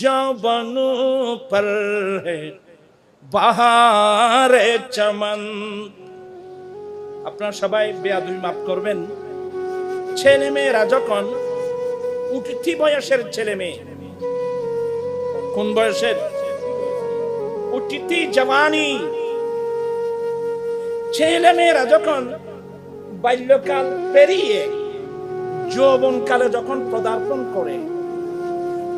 যৌবন পর হে বাহারে চমন। আপনারা সবাই বেয়াদবি মাফ করবেন। ছেলে মেয়েরা যখন উঠতি বয়সের ছেলে মেয়ে, কোন বয়সের? উঠতি জওয়ানি। ছেলে মেয়েরা যখন বাল্যকাল পেরিয়ে যৌবন কালে যখন পদার্পণ করে,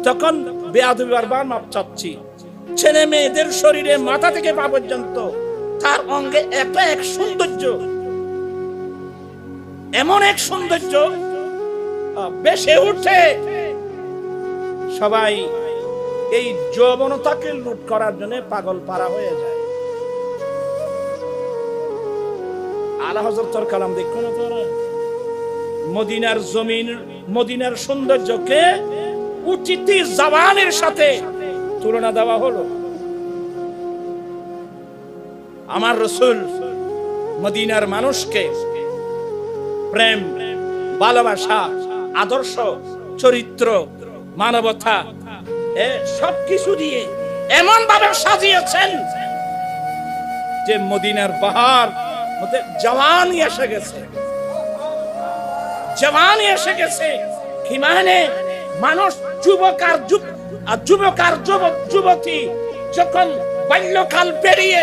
তখন বেয়াদবি বারবার মাপ চাচ্ছি, ছেলে মেয়েদের শরীরে মাথা থেকে পা পর্যন্ত তার অঙ্গে একটা এক সৌন্দর্য, এমন এক সৌন্দর্য বেশে উঠে, সবাই এই যৌবনতাকে লুট করার জন্য পাগল পারা হয়ে যায়। আলা হযরতের কালাম দেখো না তোরা, মদিনার জমিন, মদিনার সৌন্দর্যকে উচিতি জওয়ানের সাথে তুলনা দেওয়া হলো। আমার রাসূল মদিনার মানুষকে প্রেম, ভালোবাসা, আদর্শ, চরিত্র, মানবতা সবকিছু দিয়ে এমন ভাবে সাজিয়েছেন যে মদিনার পাহাড় মধ্যে জওয়ানি এসে গেছে, জওয়ানি এসে গেছে। কি মানে? মানুষ যুবক আর যুবতী যখন বাল্যকাল পেরিয়ে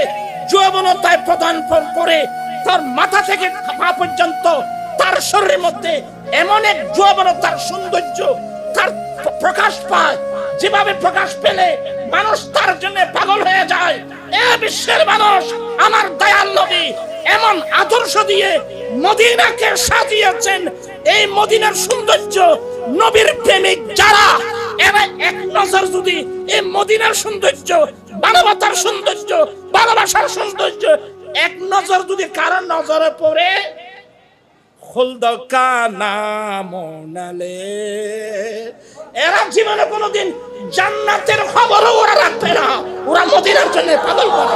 যৌবনতায় পদার্পণ করে, তার মাথা থেকে পা পর্যন্ত তার শরীরের মধ্যে এমন এক যৌবনতার সৌন্দর্য তার প্রকাশ পায়, যেভাবে প্রকাশ পেলে মানুষ তার জন্য পাগল হয়ে যায়। এ বিশ্বের মানুষ, আমার দয়াল নবী এমন আদর্শ দিয়ে মদিনাকে সাজিয়েছেন। এই মদিনার সৌন্দর্য, নবীর প্রেমিক যারা, এরা এক নজর যদি এই মদিনার সৌন্দর্য, মানবতার সৌন্দর্য, ভালোবাসার সৌন্দর্য এক নজর যদি কারণ নজরে পড়ে, এরা জীবনে কোনোদিন জান্নাতের খবরও ওরা রাখবে না, ওরা মদিনার জন্য পাগল করে।